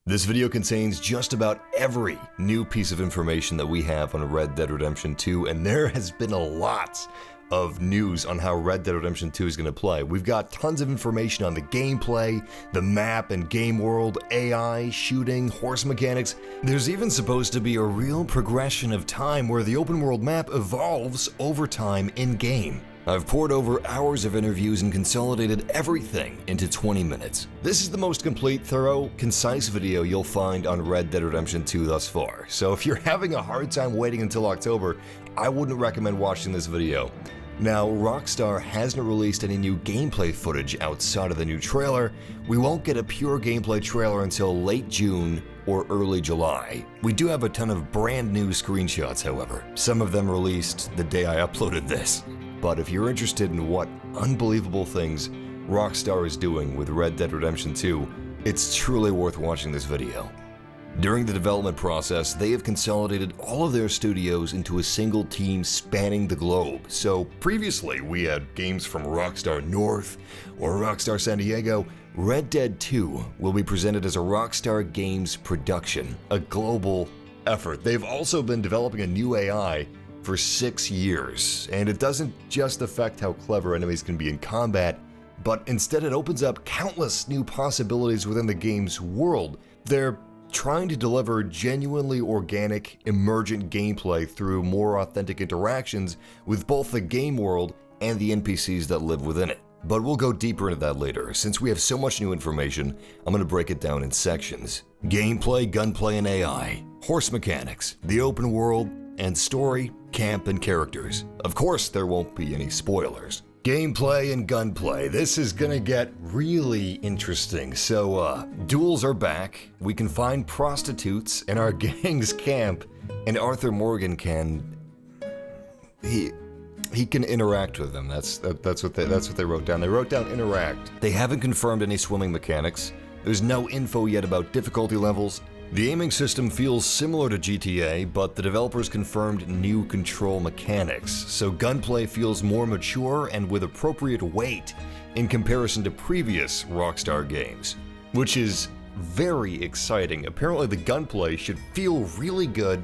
This video contains just about every new piece of information that we have on Red Dead Redemption 2, and there has been a lot of news on how Red Dead Redemption 2 is going to play. We've got tons of information on the gameplay, the map and game world, AI, shooting, horse mechanics. There's even supposed to be a real progression of time where the open world map evolves over time in-game. I've poured over hours of interviews and consolidated everything into 20 minutes. This is the most complete, thorough, concise video you'll find on Red Dead Redemption 2 thus far. So if you're having a hard time waiting until October, I wouldn't recommend watching this video. Now, Rockstar hasn't released any new gameplay footage outside of the new trailer. We won't get a pure gameplay trailer until late June or early July. We do have a ton of brand new screenshots, however. Some of them released the day I uploaded this. But if you're interested in what unbelievable things Rockstar is doing with Red Dead Redemption 2, it's truly worth watching this video. During the development process, they have consolidated all of their studios into a single team spanning the globe. So previously, we had games from Rockstar North or Rockstar San Diego. Red Dead 2 will be presented as a Rockstar Games production, a global effort. They've also been developing a new AI for 6 years, and it doesn't just affect how clever enemies can be in combat, but instead it opens up countless new possibilities within the game's world. They're trying to deliver genuinely organic, emergent gameplay through more authentic interactions with both the game world and the NPCs that live within it. But we'll go deeper into that later. Since we have so much new information, I'm going to break it down in sections. Gameplay, gunplay, and AI, horse mechanics, the open world, and story, camp, and characters. Of course, there won't be any spoilers. Gameplay and gunplay. This is gonna get really interesting. So, duels are back. We can find prostitutes in our gang's camp, and Arthur Morgan can... He can interact with them. That's what they wrote down. They wrote down interact. They haven't confirmed any swimming mechanics. There's no info yet about difficulty levels. The aiming system feels similar to GTA, but the developers confirmed new control mechanics, so gunplay feels more mature and with appropriate weight in comparison to previous Rockstar games, which is very exciting. Apparently the gunplay should feel really good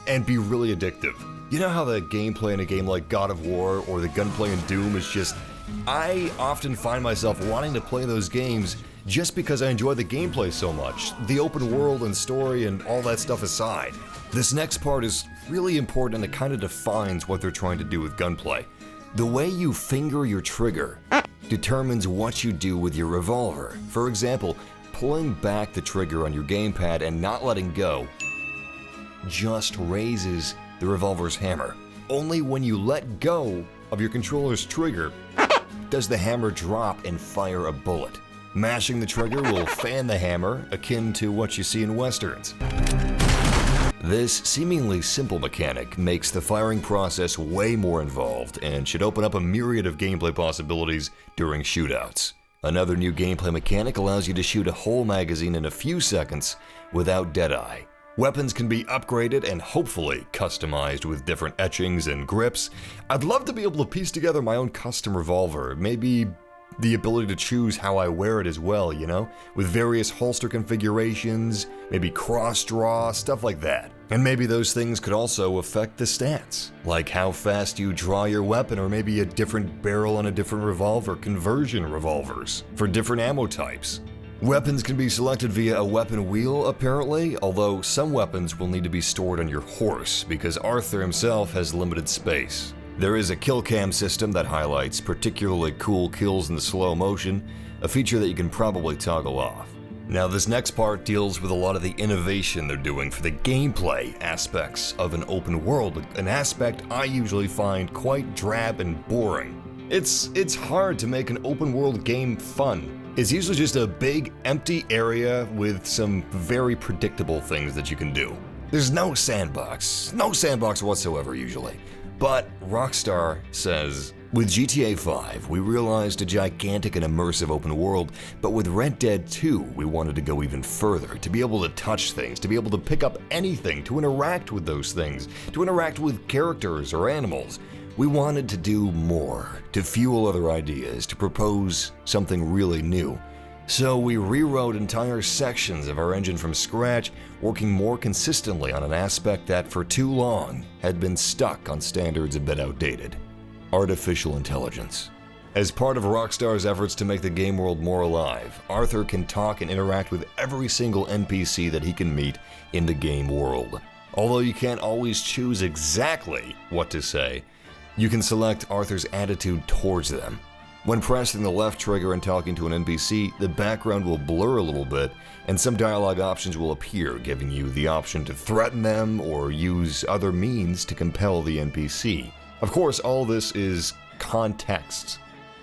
and be really addictive. You know how the gameplay in a game like God of War or the gunplay in Doom is just... I often find myself wanting to play those games just because I enjoy the gameplay so much, the open world and story and all that stuff aside. This next part is really important and it kind of defines what they're trying to do with gunplay. The way you finger your trigger determines what you do with your revolver. For example, pulling back the trigger on your gamepad and not letting go just raises the revolver's hammer. Only when you let go of your controller's trigger does the hammer drop and fire a bullet. Mashing the trigger will fan the hammer, akin to what you see in westerns. This seemingly simple mechanic makes the firing process way more involved and should open up a myriad of gameplay possibilities during shootouts. Another new gameplay mechanic allows you to shoot a whole magazine in a few seconds without deadeye. Weapons can be upgraded and hopefully customized with different etchings and grips. I'd love to be able to piece together my own custom revolver, maybe the ability to choose how I wear it as well, you know? With various holster configurations, maybe cross-draw, stuff like that. And maybe those things could also affect the stats, like how fast you draw your weapon or maybe a different barrel on a different revolver, conversion revolvers, for different ammo types. Weapons can be selected via a weapon wheel, apparently, although some weapons will need to be stored on your horse because Arthur himself has limited space. There is a kill cam system that highlights particularly cool kills in slow motion, a feature that you can probably toggle off. Now this next part deals with a lot of the innovation they're doing for the gameplay aspects of an open world, an aspect I usually find quite drab and boring. It's hard to make an open world game fun. It's usually just a big empty area with some very predictable things that you can do. There's no sandbox whatsoever usually. But Rockstar says, with GTA 5, we realized a gigantic and immersive open world, but with Red Dead 2, we wanted to go even further, to be able to touch things, to be able to pick up anything, to interact with those things, to interact with characters or animals. We wanted to do more, to fuel other ideas, to propose something really new. So we rewrote entire sections of our engine from scratch, working more consistently on an aspect that for too long had been stuck on standards a bit outdated: artificial intelligence. As part of Rockstar's efforts to make the game world more alive, Arthur can talk and interact with every single NPC that he can meet in the game world. Although you can't always choose exactly what to say, you can select Arthur's attitude towards them. When pressing the left trigger and talking to an NPC, the background will blur a little bit, and some dialogue options will appear, giving you the option to threaten them or use other means to compel the NPC. Of course, all this is context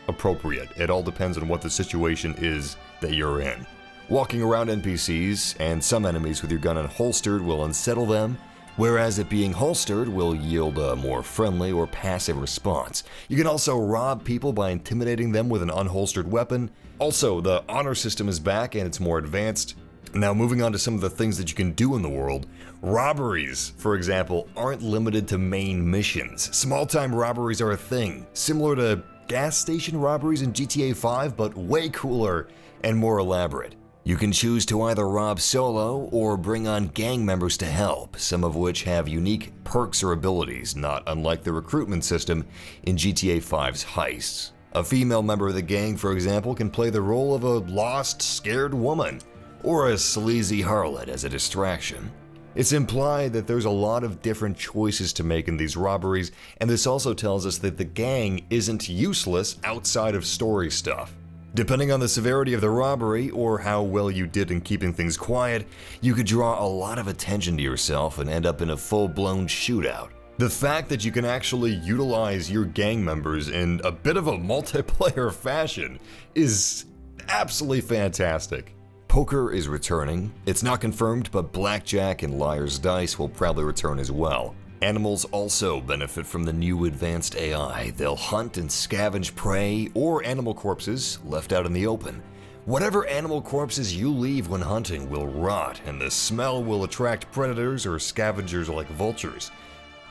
appropriate. It all depends on what the situation is that you're in. Walking around NPCs and some enemies with your gun unholstered will unsettle them, whereas it being holstered will yield a more friendly or passive response. You can also rob people by intimidating them with an unholstered weapon. Also, the honor system is back and it's more advanced. Now, moving on to some of the things that you can do in the world. Robberies, for example, aren't limited to main missions. Small-time robberies are a thing, similar to gas station robberies in GTA 5, but way cooler and more elaborate. You can choose to either rob solo or bring on gang members to help, some of which have unique perks or abilities, not unlike the recruitment system in GTA 5's heists. A female member of the gang, for example, can play the role of a lost, scared woman, or a sleazy harlot as a distraction. It's implied that there's a lot of different choices to make in these robberies, and this also tells us that the gang isn't useless outside of story stuff. Depending on the severity of the robbery or how well you did in keeping things quiet, you could draw a lot of attention to yourself and end up in a full-blown shootout. The fact that you can actually utilize your gang members in a bit of a multiplayer fashion is absolutely fantastic. Poker is returning. It's not confirmed, but blackjack and liar's dice will probably return as well. Animals also benefit from the new advanced AI. They'll hunt and scavenge prey or animal corpses left out in the open. Whatever animal corpses you leave when hunting will rot, and the smell will attract predators or scavengers like vultures.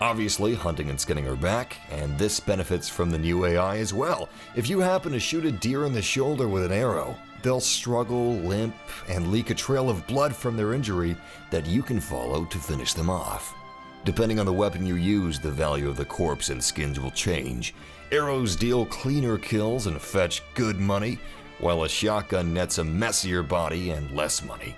Obviously, hunting and skinning are back, and this benefits from the new AI as well. If you happen to shoot a deer in the shoulder with an arrow, they'll struggle, limp, and leak a trail of blood from their injury that you can follow to finish them off. Depending on the weapon you use, the value of the corpse and skins will change. Arrows deal cleaner kills and fetch good money, while a shotgun nets a messier body and less money.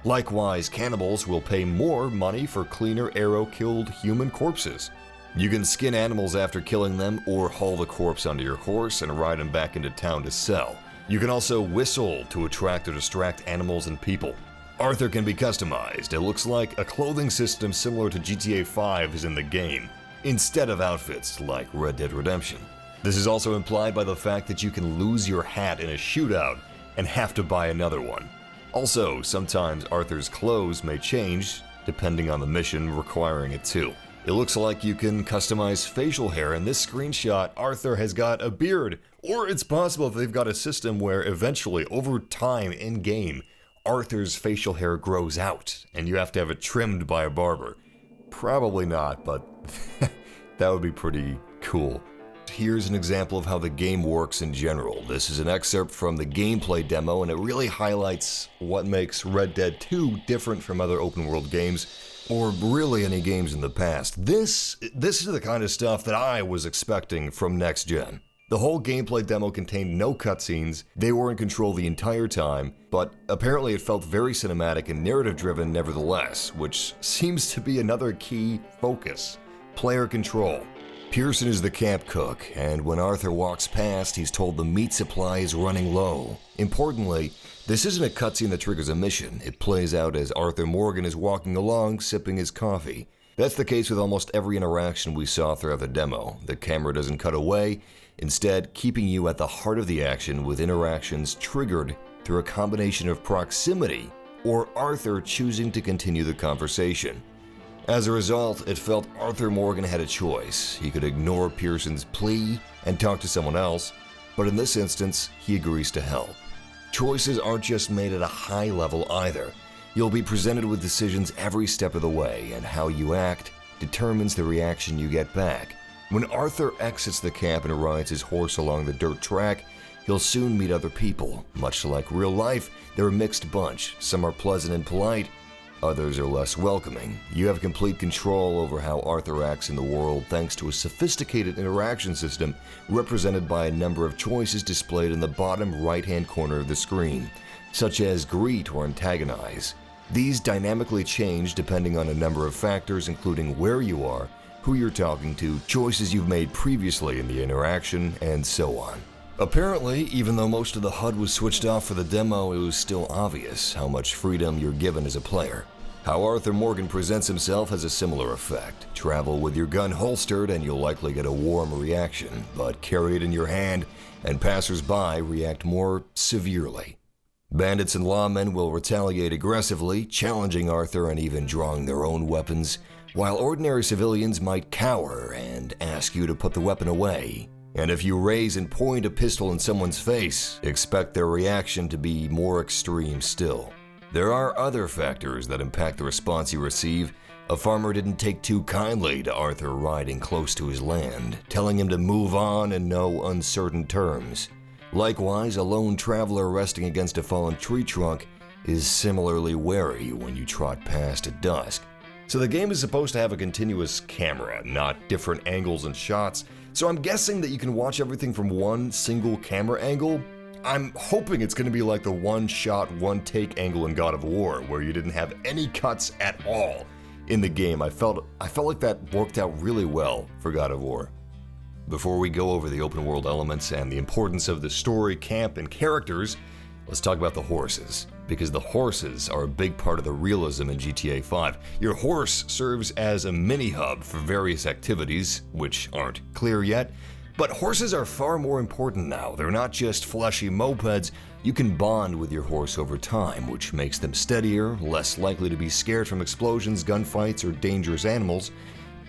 Likewise, cannibals will pay more money for cleaner arrow-killed human corpses. You can skin animals after killing them or haul the corpse onto your horse and ride them back into town to sell. You can also whistle to attract or distract animals and people. Arthur can be customized. It looks like a clothing system similar to GTA 5 is in the game, instead of outfits like Red Dead Redemption. This is also implied by the fact that you can lose your hat in a shootout and have to buy another one. Also, sometimes Arthur's clothes may change depending on the mission requiring it to. It looks like you can customize facial hair. In this screenshot, Arthur has got a beard, or it's possible that they've got a system where eventually, over time in-game, Arthur's facial hair grows out, and you have to have it trimmed by a barber. Probably not, but that would be pretty cool. Here's an example of how the game works in general. This is an excerpt from the gameplay demo, and it really highlights what makes Red Dead 2 different from other open-world games, or really any games in the past. This is the kind of stuff that I was expecting from Next Gen. The whole gameplay demo contained no cutscenes, they were in control the entire time, but apparently it felt very cinematic and narrative-driven nevertheless, which seems to be another key focus: player control. Pearson is the camp cook, and when Arthur walks past, he's told the meat supply is running low. Importantly, this isn't a cutscene that triggers a mission. It plays out as Arthur Morgan is walking along, sipping his coffee. That's the case with almost every interaction we saw throughout the demo. The camera doesn't cut away, instead keeping you at the heart of the action with interactions triggered through a combination of proximity or Arthur choosing to continue the conversation. As a result, it felt Arthur Morgan had a choice. He could ignore Pearson's plea and talk to someone else, but in this instance, he agrees to help. Choices aren't just made at a high level either. You'll be presented with decisions every step of the way, and how you act determines the reaction you get back. When Arthur exits the camp and rides his horse along the dirt track, You'll soon meet other people. Much like real life, they're a mixed bunch. Some are pleasant and polite, others are less welcoming. You have complete control over how Arthur acts in the world thanks to a sophisticated interaction system represented by a number of choices displayed in the bottom right-hand corner of the screen, such as greet or antagonize. These dynamically change depending on a number of factors, including where you are, who you're talking to, choices you've made previously in the interaction, and so on. Apparently, even though most of the HUD was switched off for the demo, it was still obvious how much freedom you're given as a player. How Arthur Morgan presents himself has a similar effect. Travel with your gun holstered and you'll likely get a warm reaction, but carry it in your hand and passers-by react more severely. Bandits and lawmen will retaliate aggressively, challenging Arthur and even drawing their own weapons, while ordinary civilians might cower and ask you to put the weapon away. And if you raise and point a pistol in someone's face, expect their reaction to be more extreme still. There are other factors that impact the response you receive. A farmer didn't take too kindly to Arthur riding close to his land, telling him to move on in no uncertain terms. Likewise, a lone traveler resting against a fallen tree trunk is similarly wary when you trot past at dusk. So the game is supposed to have a continuous camera, not different angles and shots. So I'm guessing that you can watch everything from one single camera angle. I'm hoping it's going to be like the one-shot, one-take angle in God of War, where you didn't have any cuts at all in the game. I felt like that worked out really well for God of War. Before we go over the open world elements and the importance of the story, camp, and characters, let's talk about the horses, because the horses are a big part of the realism in GTA 5. Your horse serves as a mini-hub for various activities, which aren't clear yet, but horses are far more important now. They're not just fleshy mopeds. You can bond with your horse over time, which makes them steadier, less likely to be scared from explosions, gunfights, or dangerous animals,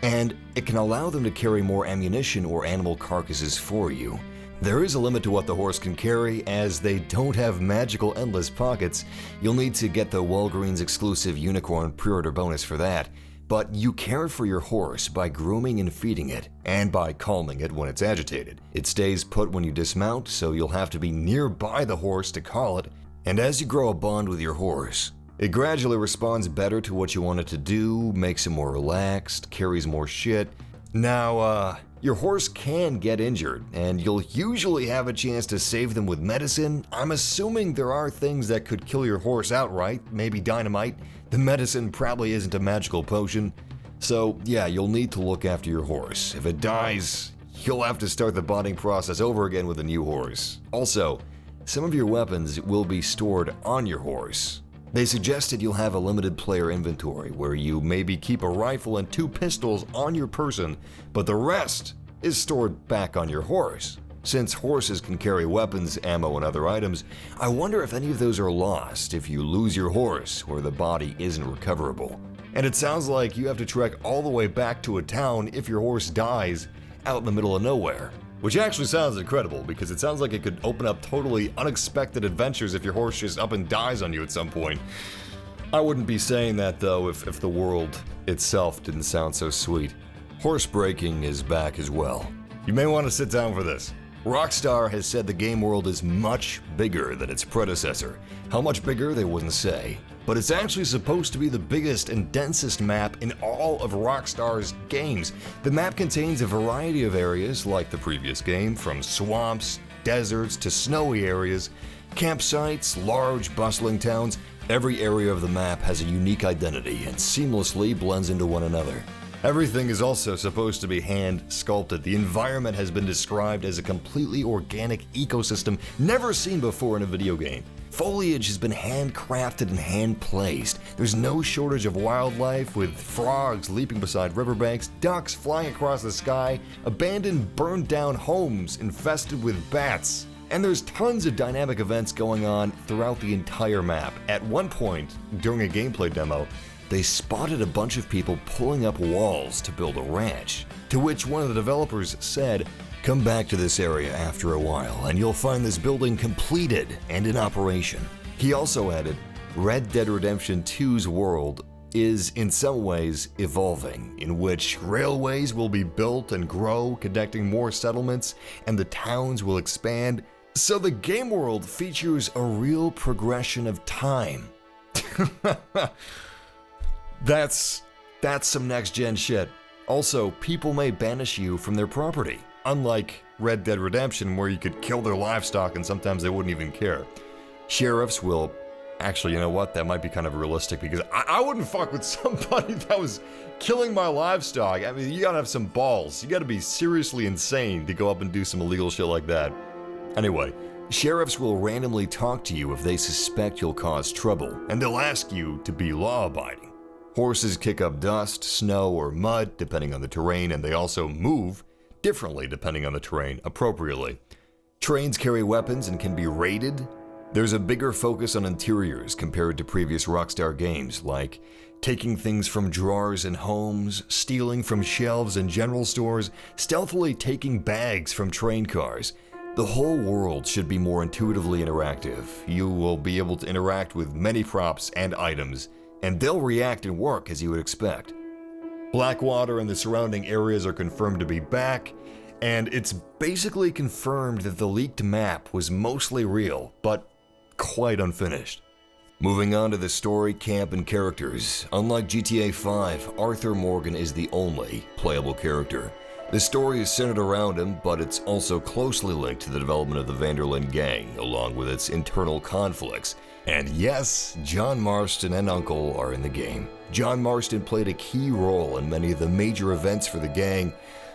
and it can allow them to carry more ammunition or animal carcasses for you. There is a limit to what the horse can carry, as they don't have magical endless pockets. You'll need to get the Walgreens exclusive Unicorn pre-order bonus for that, but you care for your horse by grooming and feeding it, and by calming it when it's agitated. It stays put when you dismount, so you'll have to be nearby the horse to call it, and as you grow a bond with your horse, it gradually responds better to what you want it to do, makes it more relaxed, carries more shit. Now, your horse can get injured, and you'll usually have a chance to save them with medicine. I'm assuming there are things that could kill your horse outright, maybe dynamite. The medicine probably isn't a magical potion. So yeah, you'll need to look after your horse. If it dies, you'll have to start the bonding process over again with a new horse. Also, some of your weapons will be stored on your horse. They suggested you'll have a limited player inventory where you maybe keep a rifle and 2 pistols on your person, but the rest is stored back on your horse. Since horses can carry weapons, ammo, and other items, I wonder if any of those are lost if you lose your horse or the body isn't recoverable. And it sounds like you have to trek all the way back to a town if your horse dies out in the middle of nowhere. Which actually sounds incredible, because it sounds like it could open up totally unexpected adventures if your horse just up and dies on you at some point. I wouldn't be saying that though if the world itself didn't sound so sweet. Horse breaking is back as well. You may want to sit down for this. Rockstar has said the game world is much bigger than its predecessor. How much bigger, they wouldn't say. But it's actually supposed to be the biggest and densest map in all of Rockstar's games. The map contains a variety of areas like the previous game, from swamps, deserts, to snowy areas, campsites, large, bustling towns. Every area of the map has a unique identity and seamlessly blends into one another. Everything is also supposed to be hand-sculpted. The environment has been described as a completely organic ecosystem never seen before in a video game. Foliage has been handcrafted and hand-placed. There's no shortage of wildlife, with frogs leaping beside riverbanks, ducks flying across the sky, abandoned, burned-down homes infested with bats. And there's tons of dynamic events going on throughout the entire map. At one point, during a gameplay demo, they spotted a bunch of people pulling up walls to build a ranch, to which one of the developers said, "Come back to this area after a while and you'll find this building completed and in operation." He also added, Red Dead Redemption 2's world is in some ways evolving, in which railways will be built and grow, connecting more settlements, and the towns will expand. So the game world features a real progression of time. That's some next-gen shit. Also, people may banish you from their property, unlike Red Dead Redemption where you could kill their livestock and sometimes they wouldn't even care. Sheriffs will... Actually, you know what? That might be kind of realistic because I wouldn't fuck with somebody that was killing my livestock. I mean, you gotta have some balls. You gotta be seriously insane to go up and do some illegal shit like that. Anyway, sheriffs will randomly talk to you if they suspect you'll cause trouble, and they'll ask you to be law-abiding. Horses kick up dust, snow, or mud, depending on the terrain, and they also move differently depending on the terrain, appropriately. Trains carry weapons and can be raided. There's a bigger focus on interiors compared to previous Rockstar games, like taking things from drawers in homes, stealing from shelves in general stores, stealthily taking bags from train cars. The whole world should be more intuitively interactive. You will be able to interact with many props and items, and they'll react and work as you would expect. Blackwater and the surrounding areas are confirmed to be back, and it's basically confirmed that the leaked map was mostly real, but quite unfinished. Moving on to the story, camp, and characters. Unlike GTA 5, Arthur Morgan is the only playable character. The story is centered around him, but it's also closely linked to the development of the Van der Linde gang, along with its internal conflicts. And yes, John Marston and Uncle are in the game. John Marston played a key role in many of the major events for the gang,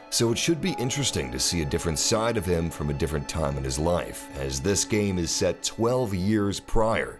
so it should be interesting to see a different side of him from a different time in his life, as this game is set 12 years prior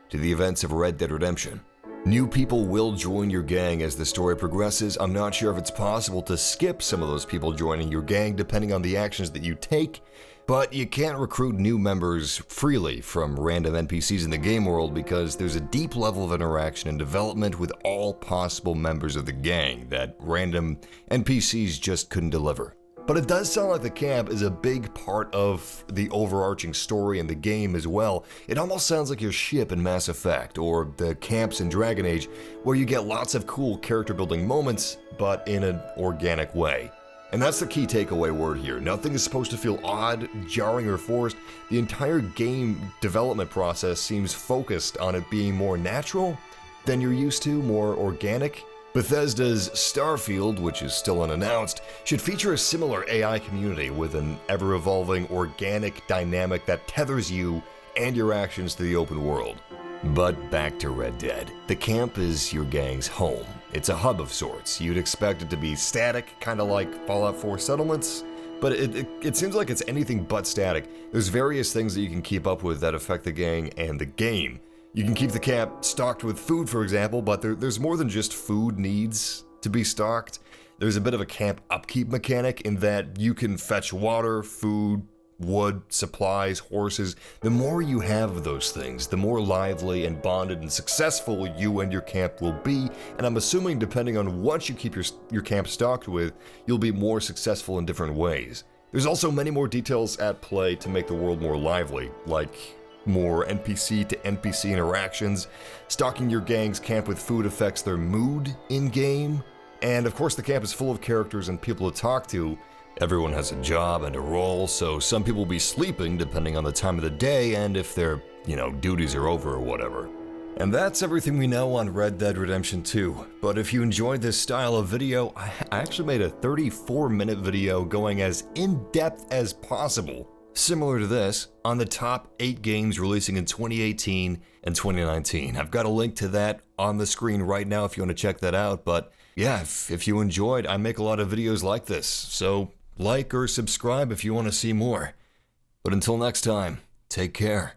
to the events of Red Dead Redemption. New people will join your gang as the story progresses. I'm not sure if it's possible to skip some of those people joining your gang depending on the actions that you take, but you can't recruit new members freely from random NPCs in the game world because there's a deep level of interaction and development with all possible members of the gang that random NPCs just couldn't deliver. But it does sound like the camp is a big part of the overarching story in the game as well. It almost sounds like your ship in Mass Effect or the camps in Dragon Age, where you get lots of cool character building moments, but in an organic way. And that's the key takeaway word here. Nothing is supposed to feel odd, jarring, or forced. The entire game development process seems focused on it being more natural than you're used to, more organic. Bethesda's Starfield, which is still unannounced, should feature a similar AI community with an ever-evolving organic dynamic that tethers you and your actions to the open world. But back to Red Dead. The camp is your gang's home. It's a hub of sorts. You'd expect it to be static, kind of like Fallout 4 settlements, but it seems like it's anything but static. There's various things that you can keep up with that affect the gang and the game. You can keep the camp stocked with food, for example, but there's more than just food needs to be stocked. There's a bit of a camp upkeep mechanic in that you can fetch water, food, wood, supplies, horses. The more you have of those things, the more lively and bonded and successful you and your camp will be, and I'm assuming depending on what you keep your camp stocked with, you'll be more successful in different ways. There's also many more details at play to make the world more lively, like more NPC to NPC interactions. Stocking your gang's camp with food affects their mood in-game, and of course the camp is full of characters and people to talk to. Everyone has a job and a role, so some people will be sleeping depending on the time of the day and if their, duties are over or whatever. And that's everything we know on Red Dead Redemption 2. But if you enjoyed this style of video, I actually made a 34-minute video going as in-depth as possible, similar to this, on the top 8 games releasing in 2018 and 2019. I've got a link to that on the screen right now if you want to check that out, but yeah, if you enjoyed, I make a lot of videos like this, so like or subscribe if you want to see more. But until next time, take care.